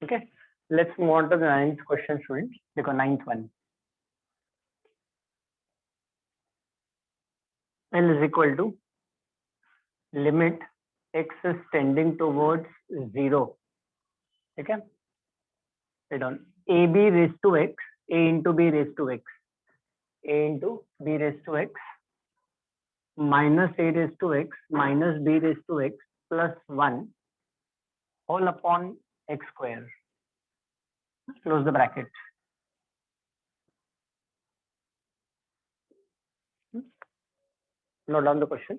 Okay, let's move on to the 9th question, students. देखो 9th one. L is equal to limit x is tending towards 0. ठीक है, write down ab raised to x, a into b raised to x, a into b raised to x minus a raised to x minus b raised to x plus 1 whole upon x square. Close the bracket. Note down the question.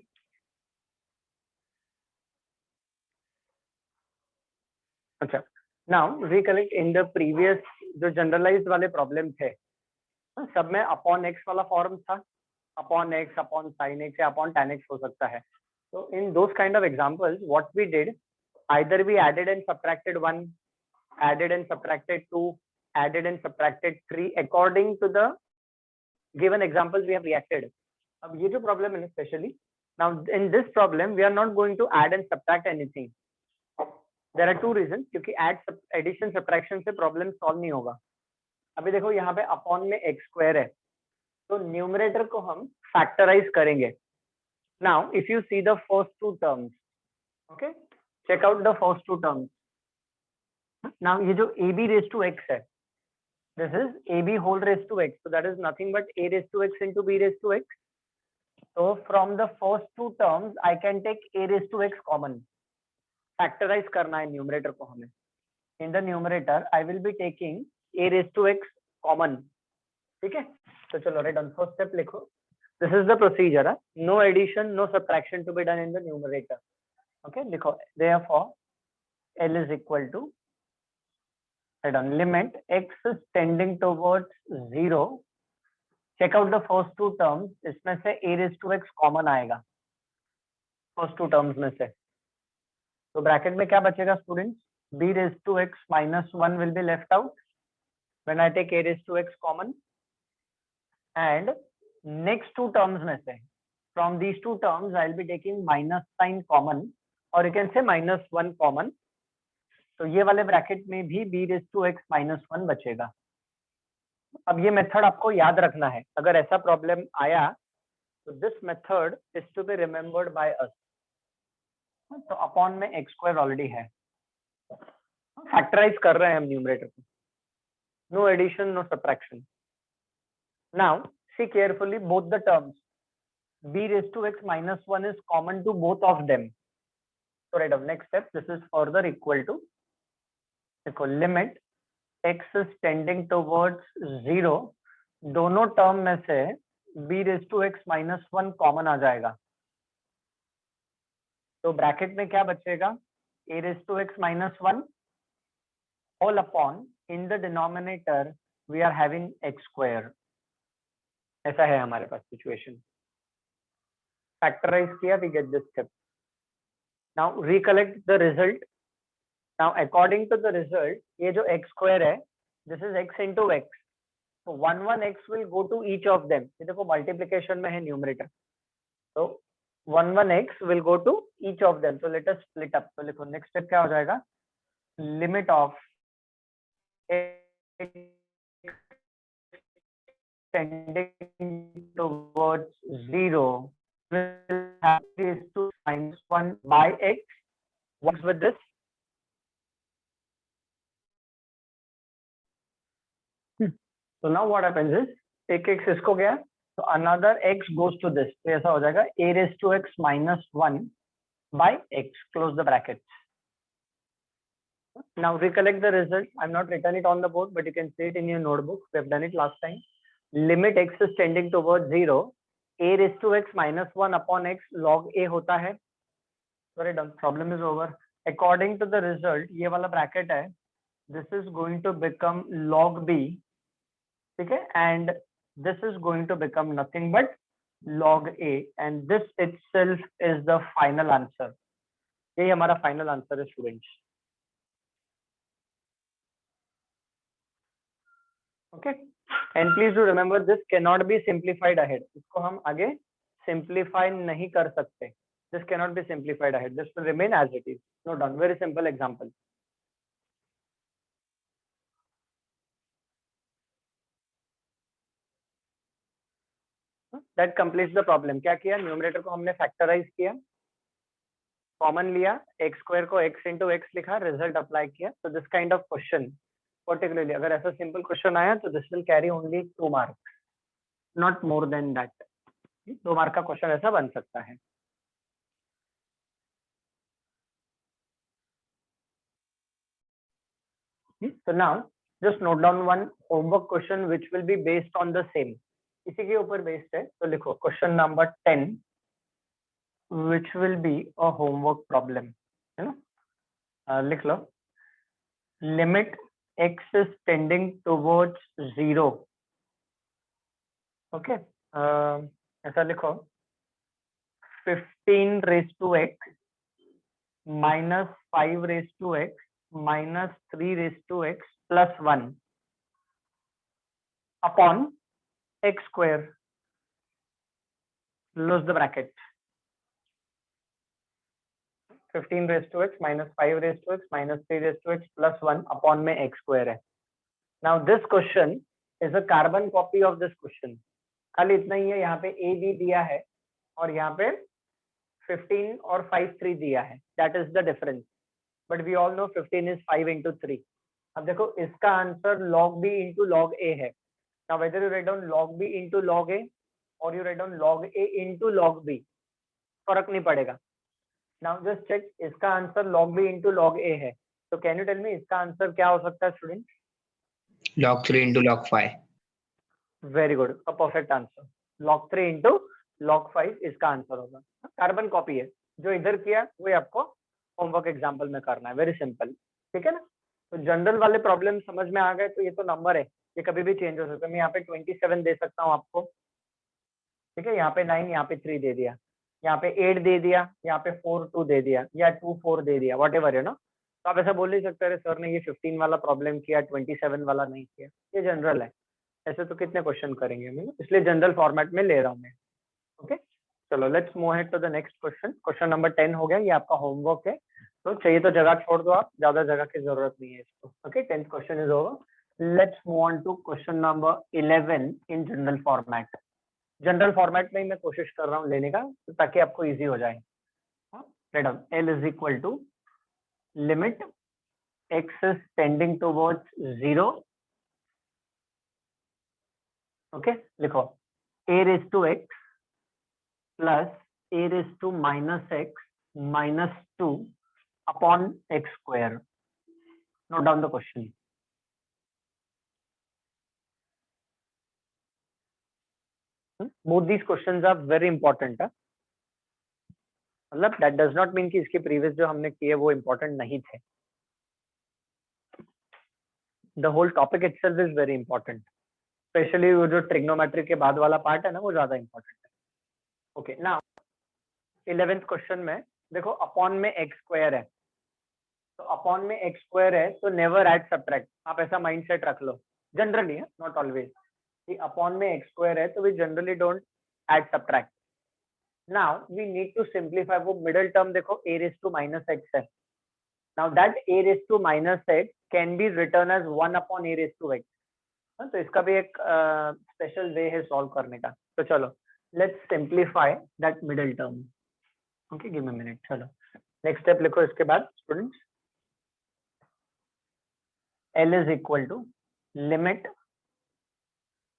अच्छा, now recollect in the previous जो generalized वाले problem थे, सब में upon x वाला form था, upon x, upon sin x या upon tan x हो सकता है. So in those kind of examples, what we did, either we added and subtracted 1, added and subtracted 2, added and subtracted 3 according to the given examples we have reacted. अब ये जो problem है especially, now in this problem we are not going to add and subtract anything. There are two reasons, क्योंकि addition subtraction से problem solve नहीं होगा. अभी देखो यहाँ पे अपॉन में x स्क्वायर है, तो न्यूमरेटर को हम फैक्टराइज करेंगे. Now if you see the first two terms, okay, check out the first two terms. Now ये जो ab रेज टू x है, this is ab whole raise to x, so that is nothing but a raise to x into b raise to x. So from the first two terms I can take a raise to x common. Factorise करना है numerator को हमें. In the numerator I will be taking a raise to x common. ठीक है, तो चलो write on first step लिखो. This is the procedure. No addition no subtraction to be done in the numerator. Okay, लिखो therefore L is equal to write on limit x is tending towards 0. Check out the first two terms. इसमें से a raise to x common आएगा first two terms में से. तो bracket में क्या बचेगा students? b raised to x minus 1 will be left out when I take a raised to x common. And next two terms में से, from these two terms I will be taking minus sign common, or you can say minus 1 common. तो ये वाले bracket में भी b raised to x minus 1 बचेगा. अब ये मेथड आपको याद रखना है. अगर ऐसा प्रॉब्लम आया तो this method is to be remembered by us. तो अपॉन में x स्क्वायर ऑलरेडी है, फैक्टराइज कर रहे हैं हम न्यूमरेटर को. No addition no subtraction. Now see carefully both the terms. b raised to x minus 1 is common to both of them. So right of next step, this is further equal to, देखो limit x is tending towards 0. दोनों term में से b raised to x minus 1 common आ जाएगा. तो bracket में क्या बचेगा? a raised to x minus 1 all upon, in the denominator we are having x square. ऐसा है हमारे पास सिचुएशन. फैक्टराइज किया, we get this step. Now recollect the result. Now according to the result, ये जो x square है, this is x into x. So 1 x will go to each of them. ये देखो multiplication में है numerator, तो 1 x will go to each of them. So let us split up. तो लिखो नेक्स्ट स्टेप क्या हो जाएगा? Limit of tending towards 0 will have this to minus 1 by x. What's with this? So now what happens is, एक x इसको गया, तो another x goes to this. तो ऐसा हो जाएगा a raised to x minus 1 by x. Close the brackets. Now recollect the result. I'm not written it on the board, but you can see it in your notebook. We have done it last time. Limit x is tending towards 0. a raised to x minus 1 upon x log a होता है. Sorry, done. Problem is over. According to the result, ये वाला bracket है, this is going to become log b. ठीक है, and this is going to become nothing but log a, and this itself is the final answer. यही हमारा final answer है students. Okay, and please do remember this cannot be simplified ahead. इसको हम आगे simplify नहीं कर सकते. This cannot be simplified ahead. This will remain as it is. Note down. Very simple example. That completes the problem. क्या किया, numerator को हमने फैक्टराइज किया, कॉमन लिया, एक्स स्क्वायर को एक्स इंटू एक्स लिखा, रिजल्ट अप्लाई किया। तो this kind of question particularly अगर ऐसा सिंपल क्वेश्चन आया तो this will carry only 2 marks, not more than that. 2 mark का क्वेश्चन ऐसा बन सकता है। So now just note down one homework question which will be based on the same, इसी के ऊपर बेस्ड है। तो लिखो question number 10 which will be a homework problem, है ना। लिख लो, limit x is tending towards 0, okay. ऐसा लिखो 15 raised to x minus 5 raised to x minus 3 raised to x plus 1 upon x square, close the bracket। 15 raised to x minus 5 raised to x minus 3 raised to x plus 1 upon में x square है। Now this question is a carbon copy of this question, खाली इतना ही है, यहाँ पे a b दिया है और यहाँ पे 15 और 5 3 दिया है, that is the difference, but we all know 15 is 5 into 3। अब देखो इसका answer log b into log a है। Now whether you write down log b into log a or you write down log a into log b, फर्क नहीं पड़ेगा। Now just check, इसका answer log b into log a है, तो can you tell me इसका answer क्या हो सकता है student? log 3 into log 5। Very good, a perfect answer. log 3 into log 5 इसका आंसर होगा। कार्बन कॉपी है, जो इधर किया वही आपको होमवर्क एग्जाम्पल में करना है, वेरी सिंपल, ठीक है ना। तो जनरल वाले प्रॉब्लम समझ में आ गए। तो ये तो नंबर है, ये कभी भी चेंज हो सकता है। मैं यहाँ पे 27 दे सकता हूँ आपको, ठीक है, यहाँ पे 9, यहाँ पे 3 दे दिया, यहाँ पे 8 दे दिया, यहाँ पे 4 2 दे दिया, या 2 4 दे दिया, वट एवर, है ना। तो आप ऐसा बोल नहीं सकते अरे सर ने ये 15 वाला प्रॉब्लम किया, 27 वाला नहीं किया। ये जनरल है, ऐसे तो कितने क्वेश्चन करेंगे हम, इसलिए जनरल फॉर्मेट में ले रहा हूँ मैं। ओके, चलो let's move ahead to the next question. Question number 10 हो गया, ये आपका होमवर्क है, तो चाहिए तो जगह छोड़ दो, आप ज्यादा जगह की जरूरत नहीं है इसको। Okay, 10th question is over. Let's move on to question number 11 in general format. General format में ही मैं कोशिश कर रहा हूँ लेने का, तो ताकि आपको इजी हो जाए। Madam L is equal to limit x is tending towards 0, okay, लिखो a raised to x plus a raised to minus x minus 2 upon x square। Note down the question। Both these questions are very important। मतलब that does not mean कि इसके previous जो हमने किए वो important नहीं थे। The whole topic itself is very important, especially वो जो trigonometry के बाद वाला part है ना, वो ज्यादा important है। Okay, now 11th क्वेश्चन में देखो अपॉन में x स्क्वायर है, तो अपॉन में x स्क्वायर है तो नेवर ऐड सब्ट्रैक्ट। आप ऐसा माइंडसेट रख लो, जनरली है, नॉट ऑलवेज, कि अपॉन में x स्क्वायर है तो we generally don't add subtract. Now we need to simplify. वो मिडिल टर्म देखो a raised to minus x है। Now that a raised to minus x can be written as 1 upon a raised to x। तो इसका भी एक special वे है solve करने का। तो चलो let's simplify that middle term. Okay, give me a minute. चलो नेक्स्ट स्टेप लिखो इसके बाद students. L is equal to limit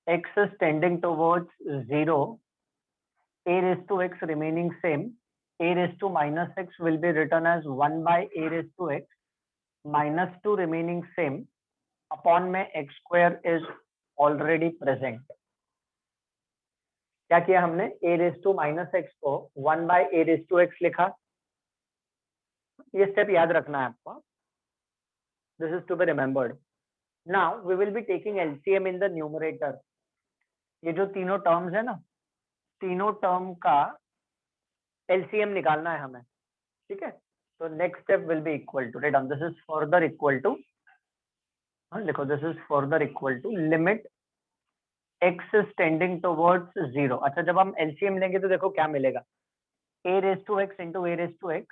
x is tending towards 0, a raised to x remaining same, a raised to minus x will be written as 1 by a raised to x minus 2 remaining same upon में x square is already present। क्या किया हमने, a raised to minus x को 1 by a raised to x लिखा। ये step याद रखना है आपको, this is to be remembered। Now we will be taking LCM in the numerator। ये जो तीनों टर्म्स है ना, तीनों टर्म का LCM निकालना है हमें, ठीक है। तो next step will be equal to, right, this is further equal to, लिखो this is further equal to limit x is tending towards 0। अच्छा, जब हम LCM लेंगे तो देखो क्या मिलेगा, a raised to x into a raised to x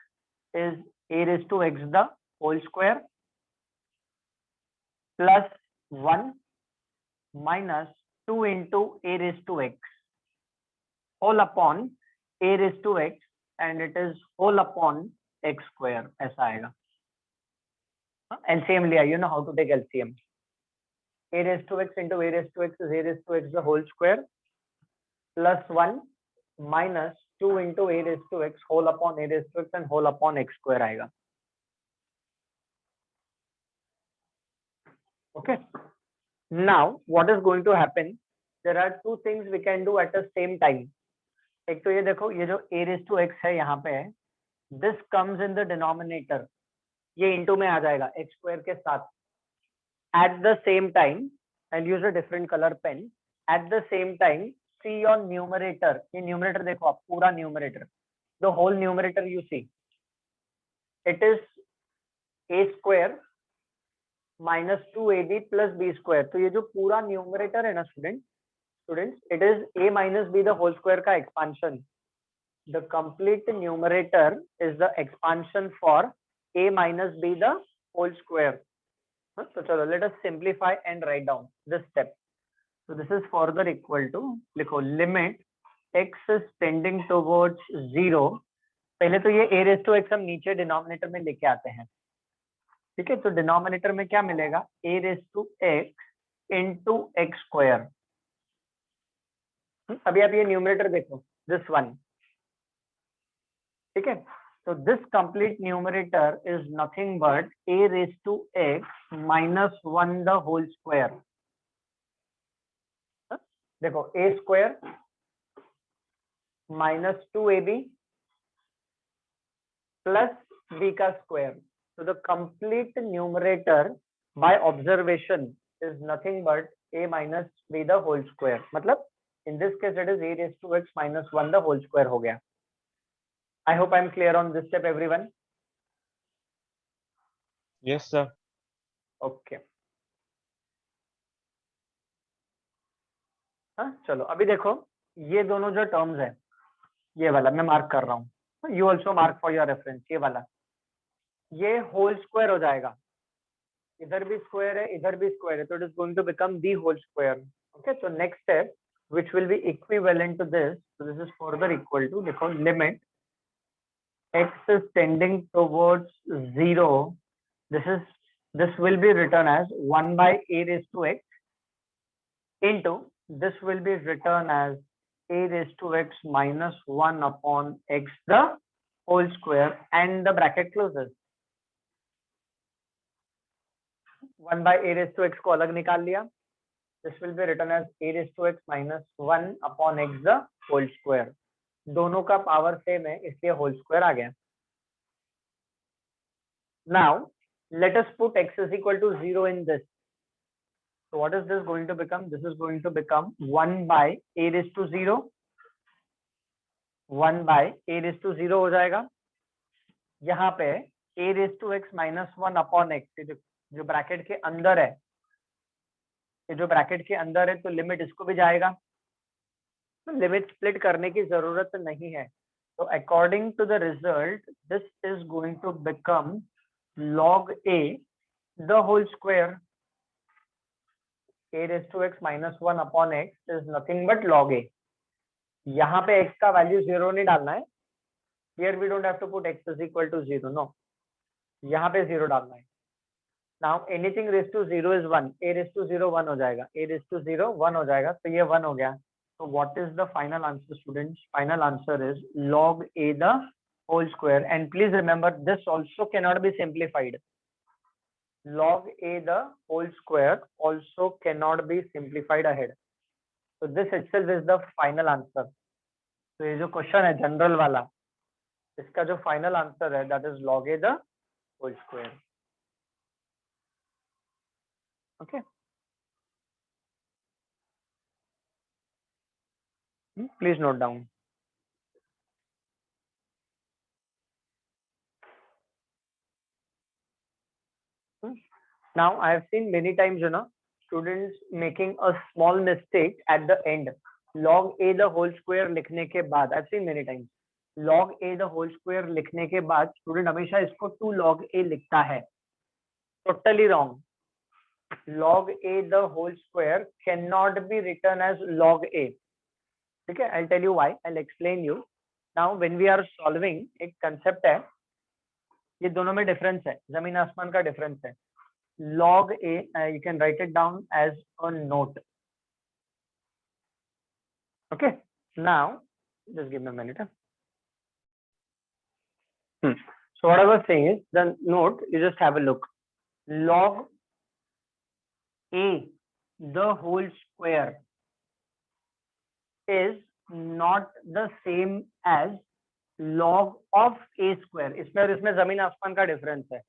is a raised to x the whole square plus 1 minus 2 into a raised to x। whole upon a raised to x and it is whole upon x square, ऐसा आएगा. LCM लिया, you know how to take LCM. A raised to x into a raised to x is a raised to x the whole square plus 1 minus 2 into a raised to x whole upon a raised to x and whole upon x square आएगा. Okay. Now what is going to happen? There are two things we can do at the same time. एक तो ये देखो, ये जो a raised to x है यहाँ पे है, this comes in the denominator, ये into में आ जाएगा x square के साथ. At the same time, I'll use a different color pen. At the same time, see your numerator. ये numerator देखो आप, पूरा numerator, the whole numerator you see, it is a square minus 2ab plus b square. तो ये जो पूरा numerator है ना students, it is a minus b the whole square का expansion. The complete numerator is the expansion for a minus b the whole square. So chalo, let us simplify and write down this step. So this is further equal to, लिखो limit x is tending towards 0. पहले तो ये a raised to x हम नीचे denominator में लेके आते हैं. ठीक है, तो डिनोमिनेटर में क्या मिलेगा? a raised to x into x square. अभी आप ये न्यूमरेटर देखो, this one. ठीक है, so this complete numerator is nothing but a raised to x minus 1 the whole square. देखो a square minus 2ab plus b का square. So the complete numerator by observation is nothing but a minus b the whole square. मतलब in this case it is a raised to x minus 1 the whole square हो गया. I hope I am clear on this step, everyone. Yes, sir. Okay. हाँ चलो, अभी देखो ये दोनों जो टर्म्स है, ये वाला मैं मार्क कर रहा हूँ. You also mark for your reference. ये वाला, ये होल स्क्वायर हो जाएगा. इधर भी स्क्वायर है, इधर भी स्क्वायर है, तो it is going to become the whole square. Okay, so next step, which will be equivalent to this. So this is further equal to, देखो limit x is tending towards 0. This will be written as 1 by a raised to x into this will be written as a raised to x minus 1 upon x the whole square and the bracket closes. 1 by a raised to x को अलग निकाल लिया. This will be written as a raised to x minus 1 upon x the whole square. दोनों का power same है इसलिए whole square आ गया. Now let us put x is equal to 0 in this. So what is this going to become? This is going to become 1 by a raised to 0. 1 by a raised to 0 हो जाएगा. यहाँ पे a raised to x minus 1 upon x, जो bracket के अंदर है, ये जो ब्रैकेट के अंदर है, तो लिमिट इसको भी जाएगा. तो लिमिट स्प्लिट करने की जरूरत नहीं है. तो according to the result this is going to become log a the whole square. A raised to x minus 1 upon x is nothing but log a. यहाँ पे x का वैल्यू 0 नहीं डालना है. Here we don't have to put x is equal to 0. No, यहाँ पे 0 डालना है. Now anything raised to 0 is 1. A raised to 0 1 हो जाएगा. A raised to 0 1 हो जाएगा. तो ये 1 हो गया. So what is the final answer, students? Final answer is log a the whole square. And please remember, this also cannot be simplified. Log a the whole square also cannot be simplified ahead. So this itself is the final answer. So ये जो question है general वाला, इसका जो final answer है that is log a the whole square. Okay. Please note down. Now I have seen many times, students making a small mistake at the end. Log a the whole square लिखने के बाद, I've seen many times. Log a the whole square लिखने के बाद student हमेशा इसको 2 log a लिखता है. Totally wrong. Log a the whole square cannot be written as log a. ठीक है, I'll tell you why, I'll explain you. Now when we are solving, एक concept है, ये दोनों में difference है, जमीन आसमान का difference है. Log a, you can write it down as a note. Okay, now just give me a minute. So what I was saying is, the note, you just have a look. Log a the whole square is not the same as log of a square. इसमें और इसमें जमीन आसमान का difference है.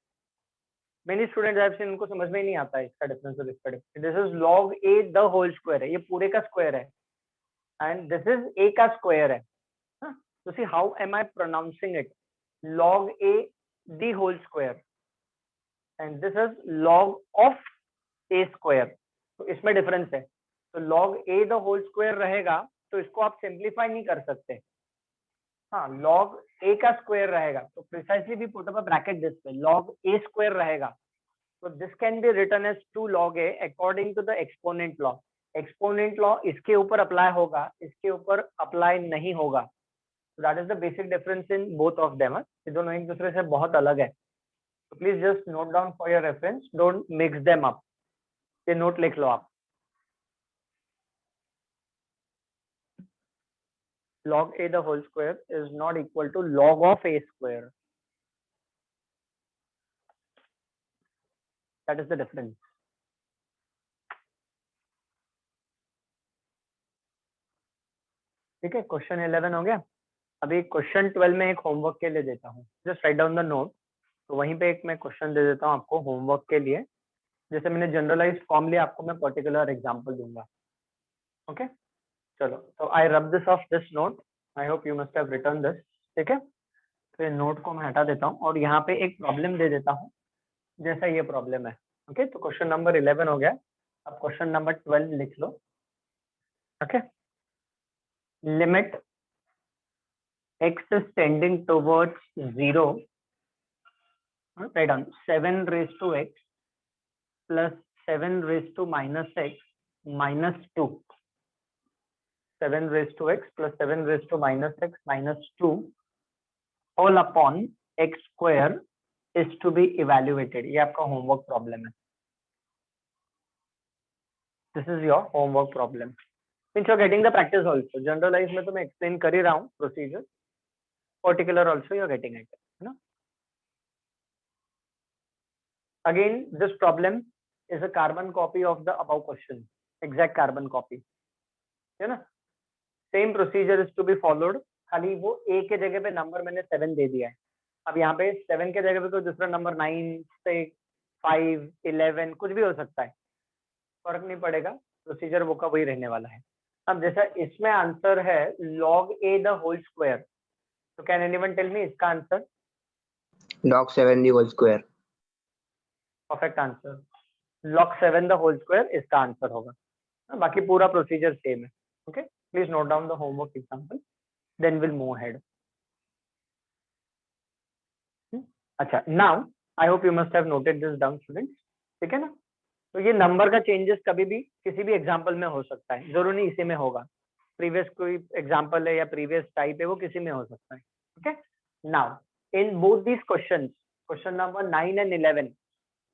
Many students have seen, उनको समझ में ही नहीं आता है इसका डिफरेंस और इसका difference. This is log a the whole square है, ये पूरे का स्क्वायर है, and this is a का स्क्वायर है. So see how am I pronouncing it? Log a the whole square, and this is log of a square. तो इसमें difference है. तो log a the whole square रहेगा, तो इसको आप सिंप्लीफाई नहीं कर सकते. हाँ, log a का स्क्वायर रहेगा, तो प्रिसाइसली भी put up a bracket this पे, log a स्क्वायर रहेगा. तो this can be written as 2 log a according to the exponent law. Exponent law इसके ऊपर अप्लाई होगा, इसके ऊपर अप्लाई नहीं होगा. That is the basic difference in both of them. ये दोनों एक दूसरे से बहुत अलग है. तो please just note down for your reference, don't mix them up. ये नोट लिख लो आप. Log a the whole square is not equal to log of a square. That is the difference. ठीक है, क्वेश्चन 11 हो गया. अभी क्वेश्चन 12 में एक होमवर्क के लिए देता हूँ. Just write down the note. तो वहीं पे एक मैं क्वेश्चन दे देता हूँ आपको होमवर्क के लिए. जैसे मैंने जनरलाइज फॉर्म लिया, आपको मैं पर्टिकुलर एग्जांपल दूंगा. ओके, चलो. तो I rub this off this note. I hope you must have written this. ठीक है, तो नोट को मैं हटा देता हूँ और यहाँ पे एक प्रॉब्लम दे देता हूँ, जैसा ये प्रॉब्लम है. ओके, तो क्वेश्चन नंबर 11 हो गया. अब क्वेश्चन नंबर 12 लिख लो. Okay, limit x is tending towards 0, write down 7 raised to x plus 7 raised to minus x minus 2. 7 raised to x plus 7 raised to minus x minus 2 all upon x square is to be evaluated. ये आपका homework problem है. This is your homework problem. Since you're getting the practice also, generalize में तो मैं explain कर ही रहा हूँ procedure. Particular also you're getting it, है ना? Again, this problem is a carbon copy of the above question. Exact carbon copy, है ना? Same procedure is to be followed. खाली वो a के जगह पे नंबर मैंने 7 दे दिया है. अब यहाँ पे 7 के जगह पे कोई दूसरा नंबर 9, 6, 5, 11 कुछ भी हो सकता है, फर्क नहीं पड़ेगा. प्रोसीजर वो का वही रहने वाला है. अब जैसा इसमें आंसर है log a the whole square, तो कैन एनीवन टेल मी इसका answer? Log 7 the whole square. Perfect answer. log 7 the whole square इसका आंसर होगा. बाकी पूरा प्रोसीजर सेम है. Okay, please note down the homework example, then will move ahead. अच्छा, now I hope you must have noted this down students. ठीक है ना? तो ये नंबर का चेंजेस कभी भी किसी भी एग्जांपल में हो सकता है, जरूरी नहीं इसी में होगा. प्रीवियस कोई एग्जांपल है या प्रीवियस टाइप है, वो किसी में हो सकता है. Okay, now in both these questions, question number 9 and 11,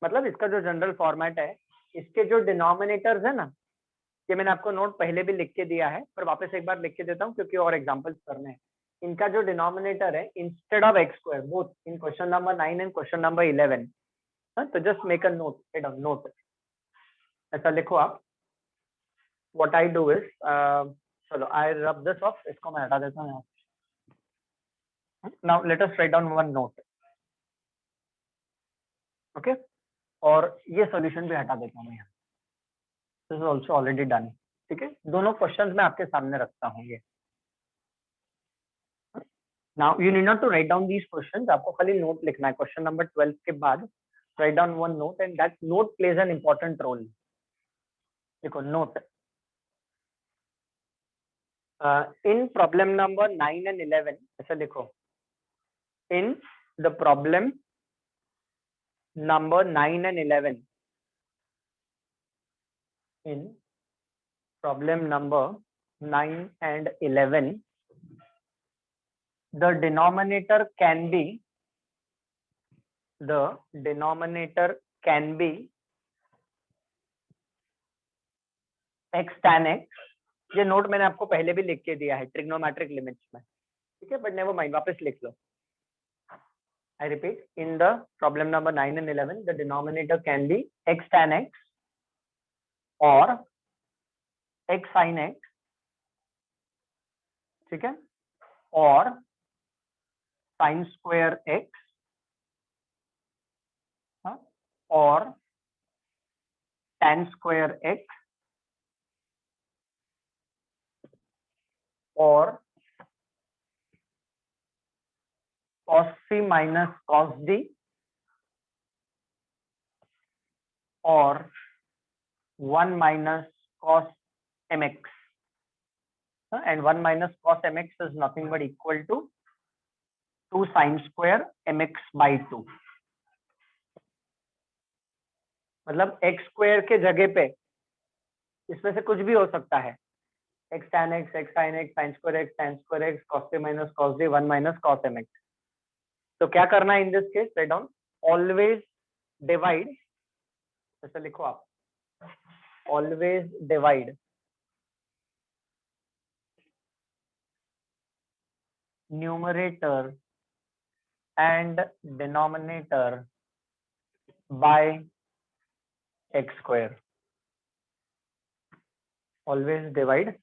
मतलब इसका जो जनरल फॉर्मेट है, इसके जो डिनोमिनेटर्स है ना, ये मैंने आपको नोट पहले भी लिख के दिया है, पर वापस एक बार लिख के देता हूँ क्योंकि और एग्जांपल्स करने हैं. इनका जो डिनोमिनेटर है, instead of x square, both in question number 9 and question number 11, तो just make a note, note ऐसा लिखो आप. व्हाट आई डू इज, चलो आई रब दिस ऑफ, इसको मैं हटा देता हूँ. Now let us right down one note. Okay, और ये सॉल्यूशन भी हटा देता हूँ यहाँ. This is also already done. ठीक है, दोनों क्वेश्चंस मैं आपके सामने रखता हूँ. ये now you need not to write down these questions, आपको खाली नोट लिखना है. क्वेश्चन नंबर 12 के बाद write down one note and that note plays an important role. देखो note in problem number 9 and 11, ऐसा लिखो. In the problem number 9 and 11, in problem number 9 and 11, the denominator can be x tan x. ये note मैंने आपको पहले भी लिख के दिया है ट्रिग्नोमेट्रिक लिमिट्स में, ठीक है, बट नेवर माइंड, वापस लिख लो. I repeat, in the problem number 9 and 11, the denominator can be x tan x or x sin x, ठीक है, और sin square x, और tan square x, और cos c minus cos d, और 1 minus cos mx, and 1 minus cos mx is nothing but equal to 2 sin square mx by 2. मतलब x square के जगह पे इसमें से कुछ भी हो सकता है, x tan x, x sin x, sin square x, tan square x, cos c minus cos d, 1 minus cos mx. तो क्या करना है in this case? Write down, always divide, ऐसा लिखो आप, always divide numerator and denominator by x square. Always divide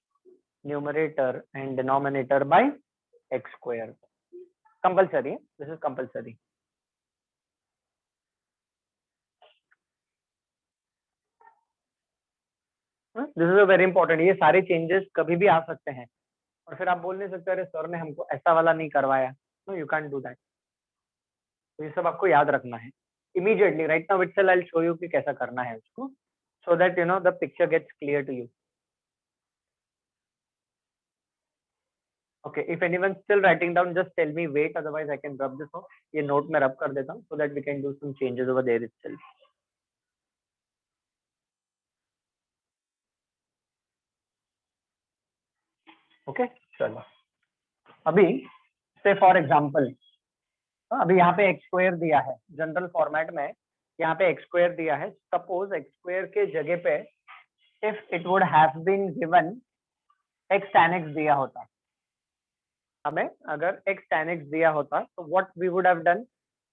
numerator and denominator by x square. Compulsory. This is compulsory. This is a very important. ये सारे changes कभी भी आ सकते हैं और फिर आप बोल नहीं सकते अरे सर ने हमको ऐसा वाला नहीं करवाया. No, you can't do that. तो ये सब आपको याद रखना है. Immediately, right now itself I'll show you कि कैसा करना है उसको, so that you know the picture gets clear to you. Okay, if anyone's still writing down, just tell me wait, otherwise I can rub this off. ये note में rub कर देता हूँ so that we can do some changes over there itself. Okay, चलो. अभी say for example, अभी यहाँ पे x square दिया है, जनरल फॉर्मेट में यहाँ पे x square दिया है. सपोज x square के जगह पे if it would have been given x tan x दिया होता, हमें अगर x tan x दिया होता तो what we would have done,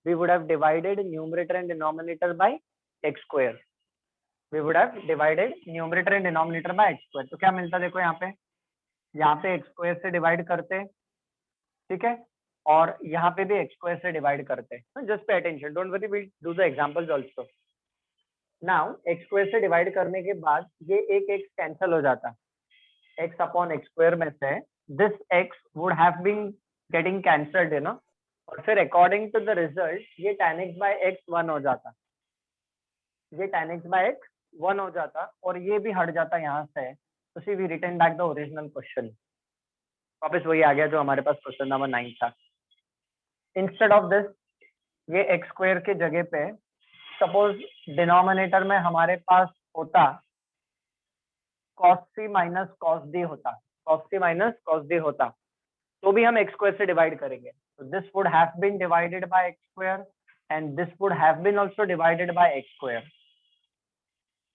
we would have divided numerator and denominator by x square. We would have divided numerator and denominator by x square. तो क्या मिलता देखो यहाँ पे x square से डिवाइड करते, ठीक है, और यहाँ पे भी x square से डिवाइड करते. Just pay attention, don't worry, will do the examples also. Now x square से डिवाइड करने के बाद ये एक x कैंसिल हो जाता, x अपॉन x square में से this x would have been getting cancelled, you know, और फिर अकॉर्डिंग टू द रिजल्ट ये tan x by x 1 हो जाता, ये tan x by x 1 हो जाता और ये भी हट जाता यहाँ से. तो see we return back the original question. वापस वही आ गया जो हमारे पास क्वेश्चन नंबर 9 था. इंस्टेड ऑफ दिस ये x स्क्वायर के जगह पे सपोज डिनोमिनेटर में हमारे पास होता cos c minus cos d होता, cos c minus cos d होता, तो भी हम x स्क्वायर से डिवाइड करेंगे. तो this would have been divided by x square and this would have been also divided by x square.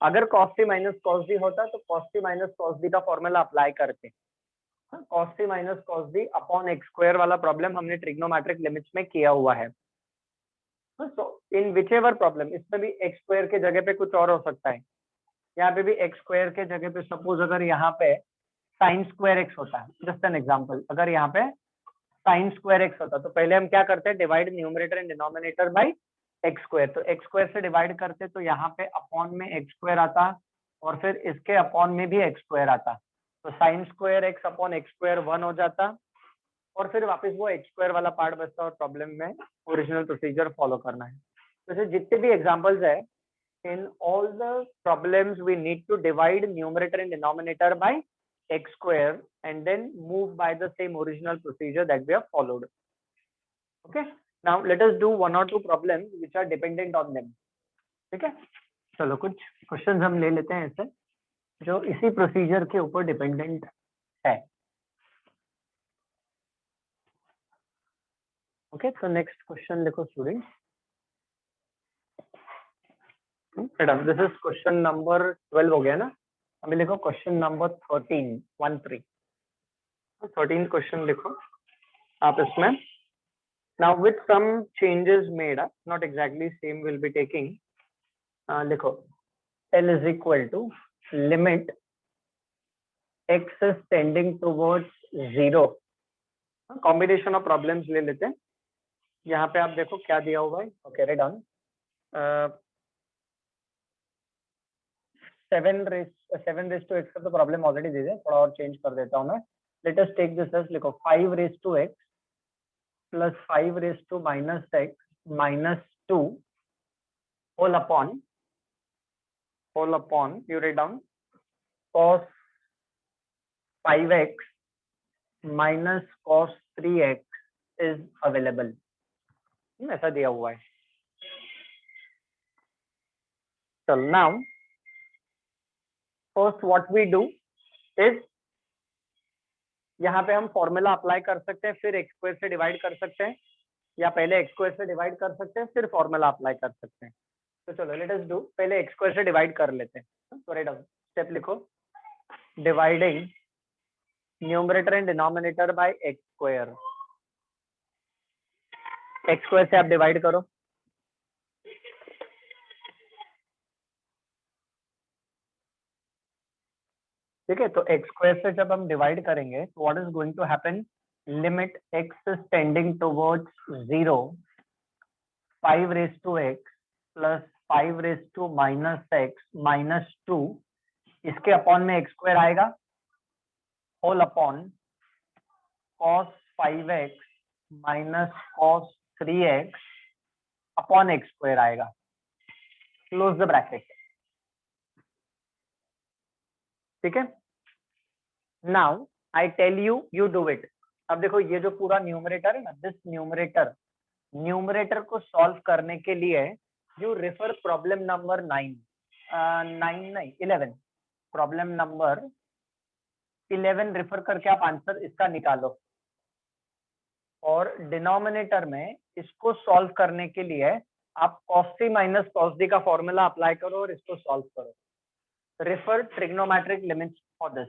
अगर cos c minus cos d होता तो cos c minus cos d का formula apply करते. cos c minus cos d upon x square वाला problem हमने trigonometric limits में किया हुआ है. सो इन विच एवर प्रॉब्लम, इसमें भी x स्क्वायर के जगह पे कुछ और हो सकता है. यहाँ पे भी x स्क्वायर के जगह पे सपोज अगर यहाँ पे साइन स्क्वायर x होता है, जस्ट एन एग्जांपल, अगर यहाँ पे साइन स्क्वायर x होता तो पहले हम क्या करते हैं, divide numerator and denominator by x square. तो x स्क्वायर से डिवाइड करते तो यहाँ पे अपॉन में x स्क्वायर आता और फिर इसके अपॉन में भी x स्क्वायर आता. तो sine square x upon x square 1 हो जाता और फिर वापस वो x स्क्वायर वाला पार्ट बचता और प्रॉब्लम में ओरिजिनल प्रोसीजर फॉलो करना है. तो जितने भी एग्जांपल्स है, in all the problems we need to divide numerator and denominator by x square and then move by the same original procedure that we have followed. Okay, now let us do one or two problems which are dependent on them. ठीक है, चलो कुछ questions हम ले लेते हैं ऐसे जो इसी प्रोसीजर के ऊपर डिपेंडेंट है। ओके, तो नेक्स्ट क्वेश्चन लिखो student. Madam this is question number 12 हो गया ना, अभी लिखो क्वेश्चन नंबर 13 क्वेश्चन लिखो आप इसमें। Now with some changes made, not exactly same will be taking, लिखो L is equal to limit x is tending towards 0। Combination of problems ले लेते हैं। यहाँ पे आप देखो क्या दिया हुआ है। Okay, write down 7 raise to x का तो प्रॉब्लम ऑलरेडी दे दे, थोड़ा और चेंज कर देता हूँ मैं। Let us take this as, लिखो 5 raise to x plus 5 raise to minus x minus 2 whole upon you write down cos 5x minus cos 3x is available। ऐसा दिया हुआ है। So now first what we do is, यहाँ पे हम formula apply कर सकते हैं, फिर एक्स स्क्वायर से डिवाइड कर सकते हैं, या पहले एक्स स्क्वायर से डिवाइड कर सकते हैं फिर फॉर्मूला अप्लाई कर सकते हैं। तो चलो लेट अस डू, पहले एक्स स्क्वायर से डिवाइड कर लेते हैं। तो राइट स्टेप लिखो, dividing numerator and denominator by x square. X square से आप डिवाइड करो, ठीक है। तो एक्स स्क्वायर से जब हम डिवाइड करेंगे तो what is going to happen, limit x is tending towards 0, 5 raise to x plus 5 raise to minus x minus 2, इसके अपॉन में एक्स स्क्वायर आएगा, whole upon cos 5x minus cos 3x upon x square आएगा, close the bracket. ठीक है, now I tell you, you do it. अब देखो ये जो पूरा न्यूमरेटर है ना, दिस न्यूमरेटर को सॉल्व करने के लिए you refer problem number 11, problem number 11 refer करके आप आंसर इसका निकालो, और डिनोमिनेटर में इसको सॉल्व करने के लिए आप cos c minus cos d का फॉर्मूला अप्लाई करो और इसको सॉल्व करो। Refer trigonometric limits for this.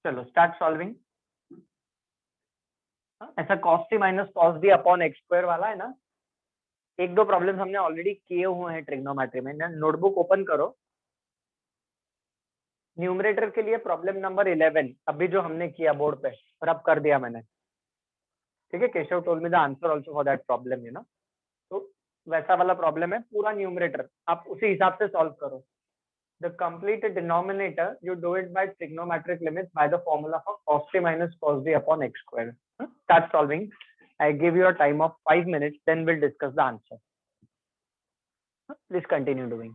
चलो स्टार्ट सॉल्विंग। ऐसा cos c minus cos d upon x square वाला है ना, एक दो प्रॉब्लम्स हमने ऑलरेडी किए हुए हैं ट्रिग्नोमेट्री में। नोटबुक ओपन करो, न्यूमरेटर के लिए प्रॉब्लम नंबर 11 अभी जो हमने किया बोर्ड पे और अब कर दिया मैंने, ठीक है। Keshav told me the answer also for that problem, you know. तो वैसा वाला प्रॉब्लम है, पूरा न्यूमरेटर आप उसी हिसाब से सॉल्व करो। The complete denominator you do it by trigonometric limits by the formula for cos t minus cos d upon x square. Start solving. I give you a time of 5 minutes, then we'll discuss the answer. Please continue doing.